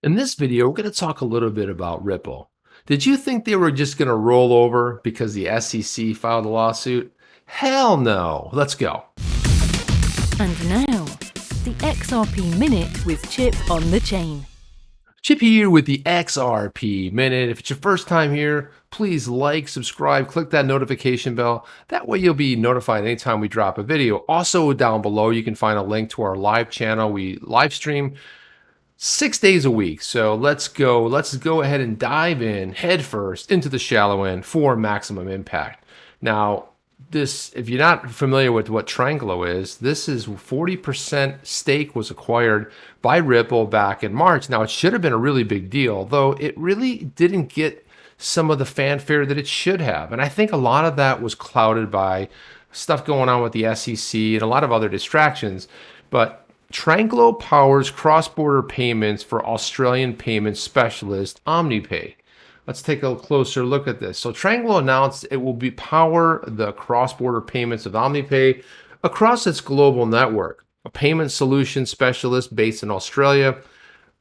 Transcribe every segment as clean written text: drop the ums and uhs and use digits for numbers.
In this video, we're going to talk a little bit about Ripple. Did you think they were just going to roll over because the SEC filed a lawsuit? Hell no. Let's go. And now, the XRP Minute with Chip on the chain. Chip here with the XRP Minute. If it's your first time here, please like, subscribe, click that notification bell. That way you'll be notified anytime we drop a video. Also down below, you can find a link to our live channel. We live stream 6 days a week. So let's go ahead and dive in head first into the shallow end for maximum impact. Now, if you're not familiar with what Tranglo is, this is 40% stake was acquired by Ripple back in March. Now, it should have been a really big deal, though it really didn't get some of the fanfare that it should have. And I think a lot of that was clouded by stuff going on with the SEC and a lot of other distractions. But Tranglo powers cross-border payments for Australian payment specialist OmniPay. Let's take a closer look at this. So Tranglo announced it will power the cross-border payments of OmniPay across its global network. A payment solution specialist based in Australia,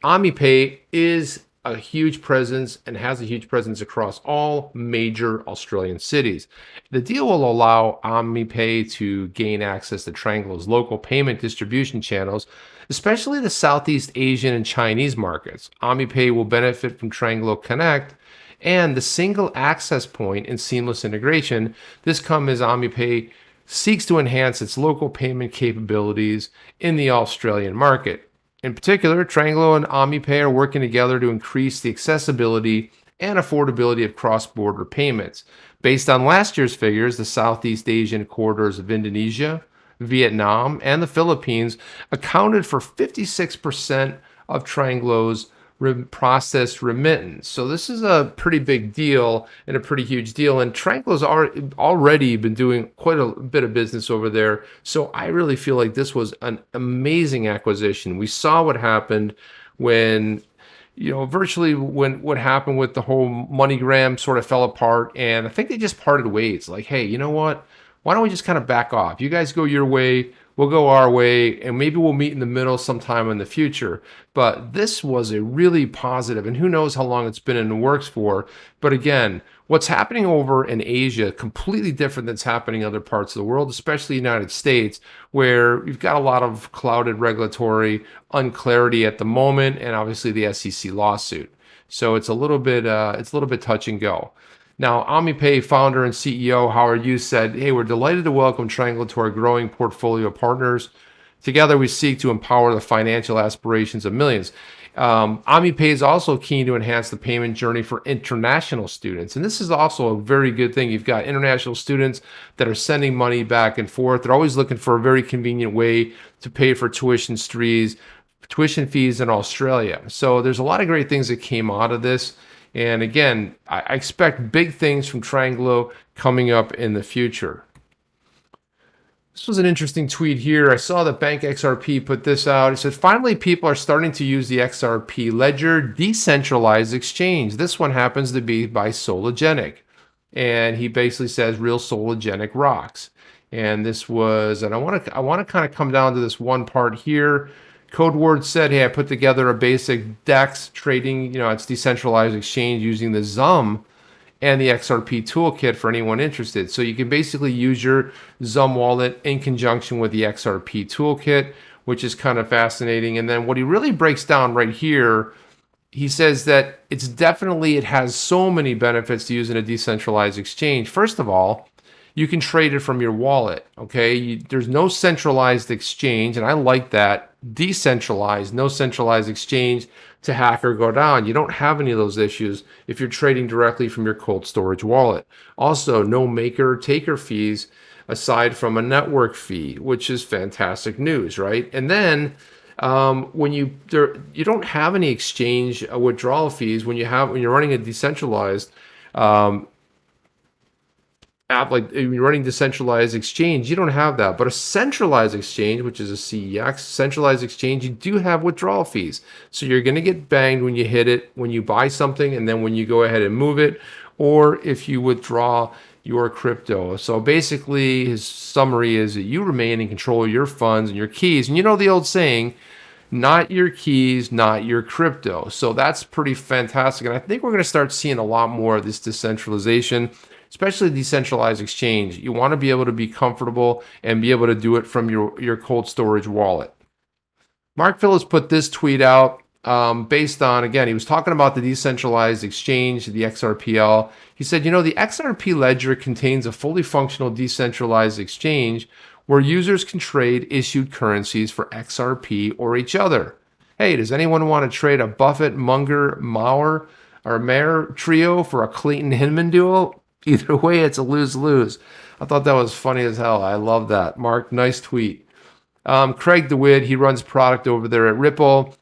OmniPay is a huge presence and has a huge presence across all major Australian cities. The deal will allow OmniPay to gain access to Tranglo's local payment distribution channels, especially the Southeast Asian and Chinese markets. OmniPay will benefit from Tranglo Connect and the single access point and seamless integration. This comes as OmniPay seeks to enhance its local payment capabilities in the Australian market. In particular, Tranglo and OmniPay are working together to increase the accessibility and affordability of cross-border payments. Based on last year's figures, the Southeast Asian corridors of Indonesia, Vietnam, and the Philippines accounted for 56% of Tranglo's processed remittance. So this is a pretty big deal and a pretty huge deal. And Tranglo's already been doing quite a bit of business over there. So I really feel like this was an amazing acquisition. We saw what happened when, virtually when what happened with the whole MoneyGram sort of fell apart. And I think they just parted ways. Like, hey, you know what? Why don't we just kind of back off? You guys go your way, we'll go our way, and maybe we'll meet in the middle sometime in the future. But this was a really positive, and who knows how long it's been in the works for. But again, what's happening over in Asia, completely different than's happening in other parts of the world, especially the United States, where you've got a lot of clouded regulatory unclarity at the moment, and obviously the SEC lawsuit. So it's a little bit touch and go. Now, OmniPay founder and CEO Howard Yu said, hey, we're delighted to welcome Tranglo to our growing portfolio of partners. Together, we seek to empower the financial aspirations of millions. OmniPay is also keen to enhance the payment journey for international students. And this is also a very good thing. You've got international students that are sending money back and forth. They're always looking for a very convenient way to pay for tuition fees in Australia. So there's a lot of great things that came out of this. And again, I expect big things from Tranglo coming up in the future. This was an interesting tweet here. I saw that Bank XRP put this out. It said, finally, people are starting to use the XRP Ledger decentralized exchange. This one happens to be by Sologenic. And he basically says real Sologenic rocks. And this was, and I want to kind of come down to this one part here. Code Word said, hey, I put together a basic DEX trading, it's decentralized exchange using the ZUM and the XRP toolkit for anyone interested. So you can basically use your ZUM wallet in conjunction with the XRP toolkit, which is kind of fascinating. And then what he really breaks down right here, he says that it has so many benefits to using a decentralized exchange. First of all, you can trade it from your wallet, okay? There's no centralized exchange, and I like that. Decentralized, no centralized exchange to hack or go down. You don't have any of those issues if you're trading directly from your cold storage wallet. Also, no maker or taker fees aside from a network fee, which is fantastic news, right? And then when you don't have any exchange withdrawal fees when you're running a decentralized app, like you're running decentralized exchange, you don't have that. But a centralized exchange, which is a CEX, centralized exchange, you do have withdrawal fees. So you're going to get banged when you hit it, when you buy something, and then when you go ahead and move it, or if you withdraw your crypto. So basically, his summary is that you remain in control of your funds and your keys. And you know the old saying, not your keys, not your crypto. So that's pretty fantastic. And I think we're going to start seeing a lot more of this decentralization, especially decentralized exchange. You want to be able to be comfortable and be able to do it from your cold storage wallet. Mark Phillips put this tweet out based on, again, he was talking about the decentralized exchange, the XRPL. He said, the XRP ledger contains a fully functional decentralized exchange where users can trade issued currencies for XRP or each other. Hey, does anyone want to trade a Buffett, Munger, Maurer, or Mayer trio for a Clayton Hinman duo? Either way, it's a lose-lose. I thought that was funny as hell. I love that. Mark, nice tweet. Craig DeWitt, he runs product over there at Ripple.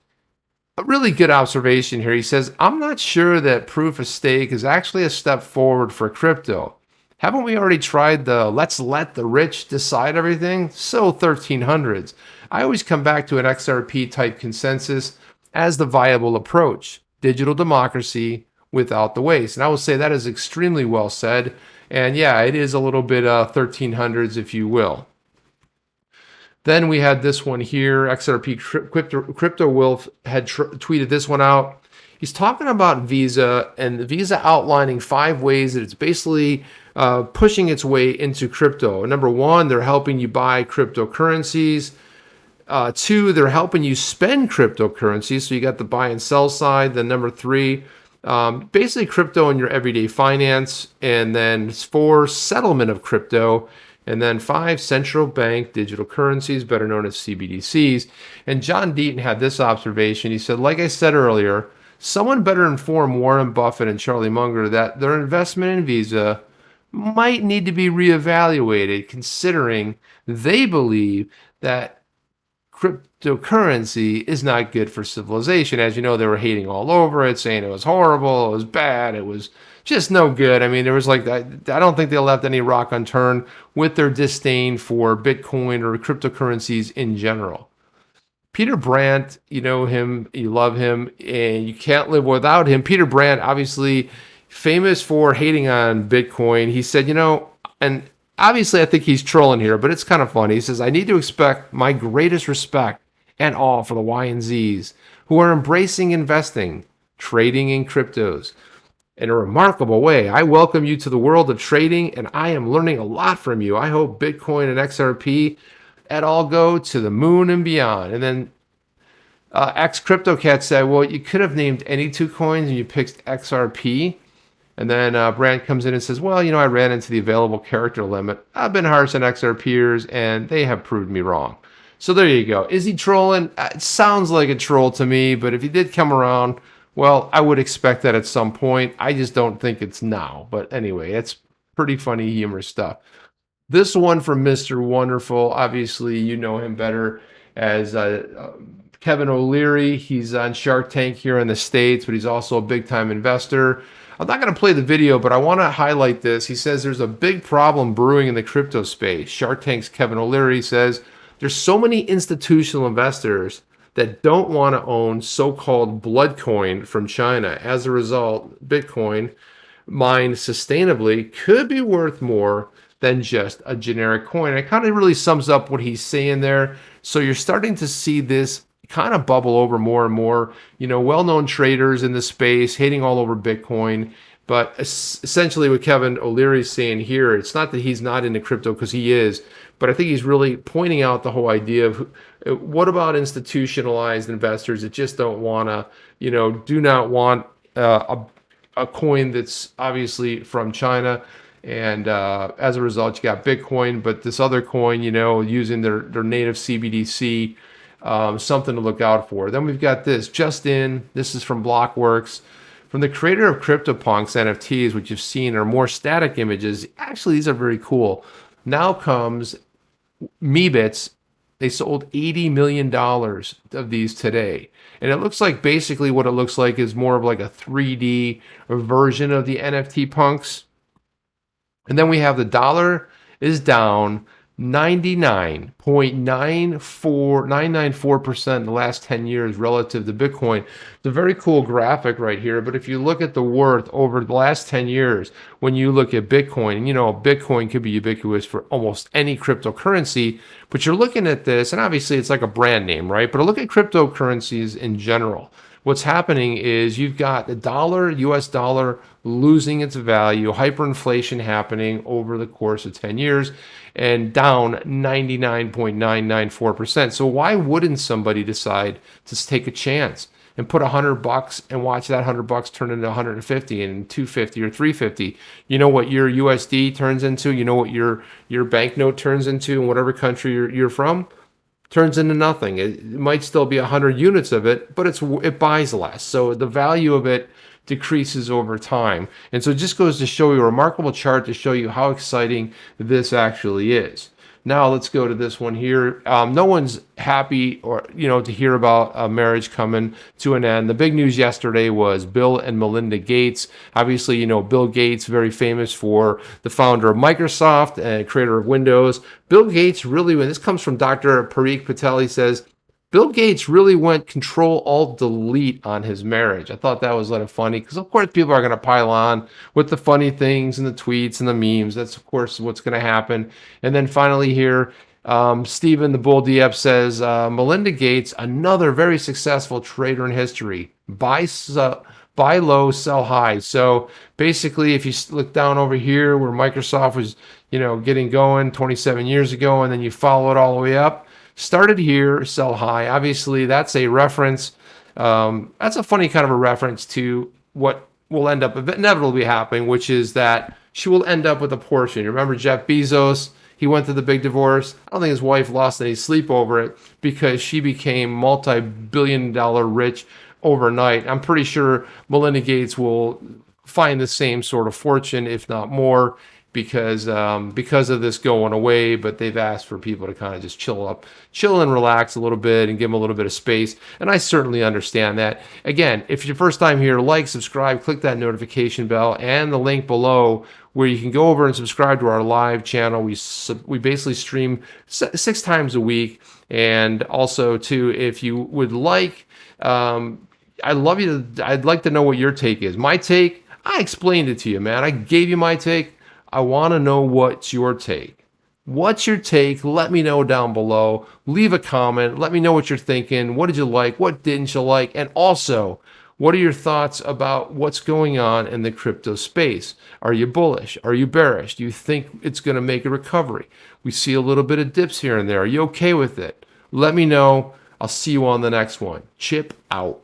A really good observation here. He says, I'm not sure that proof of stake is actually a step forward for crypto. Haven't we already tried the let's let the rich decide everything? So 1300s. I always come back to an XRP type consensus as the viable approach. Digital democracy without the waste. And I will say that is extremely well said. And yeah, it is a little bit 1300s, if you will. Then we had this one here. XRP Crypto Wolf had tweeted this one out. He's talking about Visa and Visa outlining 5 ways that it's basically pushing its way into crypto. Number 1, they're helping you buy cryptocurrencies. 2, they're helping you spend cryptocurrencies. So you got the buy and sell side. Then number 3, basically crypto in your everyday finance. And then 4, settlement of crypto. And then 5, central bank digital currencies, better known as CBDCs. And John Deaton had this observation. He said, like I said earlier, someone better inform Warren Buffett and Charlie Munger that their investment in Visa might need to be reevaluated, considering they believe that cryptocurrency is not good for civilization. As you know, they were hating all over it, saying it was horrible, it was bad, it was just no good. I mean, there was like, I don't think they left any rock unturned with their disdain for Bitcoin or cryptocurrencies in general. Peter Brandt, you know him, you love him, and you can't live without him. Peter Brandt, obviously famous for hating on Bitcoin. He said, and obviously I think he's trolling here, but it's kind of funny. He says, I need to expect my greatest respect and awe for the Y and Zs who are embracing investing, trading in cryptos in a remarkable way. I welcome you to the world of trading, and I am learning a lot from you. I hope Bitcoin and XRP et al. Go to the moon and beyond. And then X-CryptoCat said, well, you could have named any 2 coins and you picked XRP. And then Brandt comes in and says, well, I ran into the available character limit. I've been harsh on XRPers, and they have proved me wrong. So there you go. Is he trolling? It sounds like a troll to me, but if he did come around, well, I would expect that at some point. I just don't think it's now. But anyway, it's pretty funny, humorous stuff. This one from Mr. Wonderful. Obviously, you know him better as Kevin O'Leary. He's on Shark Tank here in the States, but he's also a big-time investor. I'm not going to play the video, but I want to highlight this. He says there's a big problem brewing in the crypto space. Shark Tank's Kevin O'Leary says there's so many institutional investors that don't want to own so-called blood coin from China. As a result, Bitcoin mined sustainably could be worth more than just a generic coin. It kind of really sums up what he's saying there. So you're starting to see this kind of bubble over more and more, well-known traders in the space hating all over Bitcoin. But essentially what Kevin O'Leary is saying here, it's not that he's not into crypto, because he is, but I think he's really pointing out the whole idea of what about institutionalized investors that just don't want to, do not want a coin that's obviously from China. And as a result, you got Bitcoin, but this other coin, using their native CBDC, something to look out for. Then we've got this, just in, this is from Blockworks. From the creator of CryptoPunks NFTs, which you've seen are more static images. Actually, these are very cool. Now comes Meebits. They sold $80 million of these today. And it looks like basically what it looks like is more of like a 3D version of the NFT punks. And then we have the dollar is down 99.994% in the last 10 years relative to Bitcoin. It's a very cool graphic right here, but if you look at the worth over the last 10 years, when you look at Bitcoin, and Bitcoin could be ubiquitous for almost any cryptocurrency, but you're looking at this, and obviously it's like a brand name, right? But look at cryptocurrencies in general. What's happening is you've got the dollar, US dollar, losing its value, hyperinflation happening over the course of 10 years, and down 99.994%. So why wouldn't somebody decide to take a chance and put $100 and watch that $100 turn into 150 and 250 or 350? You know what your USD turns into? You know what your banknote turns into in whatever country you're from? Turns into nothing. It might still be 100 units of it, but it buys less. So the value of it decreases over time. And so it just goes to show you a remarkable chart to show you how exciting this actually is. Now let's go to this one here. No one's happy to hear about a marriage coming to an end. The big news yesterday was Bill and Melinda Gates. Obviously, Bill Gates, very famous for the founder of Microsoft and creator of Windows. Bill Gates really, when this comes from Dr. Parikh Patel, he says, Bill Gates really went Control-Alt-Delete on his marriage. I thought that was a little funny because, of course, people are going to pile on with the funny things and the tweets and the memes. That's, of course, what's going to happen. And then finally here, Stephen the Bull Dieppe says, Melinda Gates, another very successful trader in history. Buy low, sell high. So basically, if you look down over here where Microsoft was, getting going 27 years ago, and then you follow it all the way up, started here, sell high. Obviously, that's a reference. That's a funny kind of a reference to what will end up inevitably happening, which is that she will end up with a portion. You remember Jeff Bezos? He went through the big divorce. I don't think his wife lost any sleep over it because she became multi-billion-dollar rich overnight. I'm pretty sure Melinda Gates will find the same sort of fortune, if not more, because of this going away. But they've asked for people to kind of just chill and relax a little bit and give them a little bit of space. And I certainly understand that. Again, if it's your first time here, like, subscribe, click that notification bell and the link below where you can go over and subscribe to our live channel. We basically stream 6 times a week. And also, too, if you would like, I'd like to know what your take is. My take, I explained it to you, man. I gave you my take. I want to know what's your take. What's your take? Let me know down below. Leave a comment. Let me know what you're thinking. What did you like? What didn't you like? And also, what are your thoughts about what's going on in the crypto space? Are you bullish? Are you bearish? Do you think it's going to make a recovery? We see a little bit of dips here and there. Are you okay with it? Let me know. I'll see you on the next one. Chip out.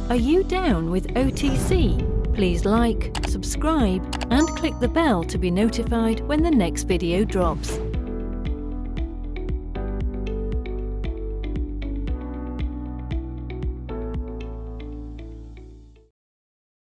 Are you down with OTC? Please like, subscribe, and click the bell to be notified when the next video drops.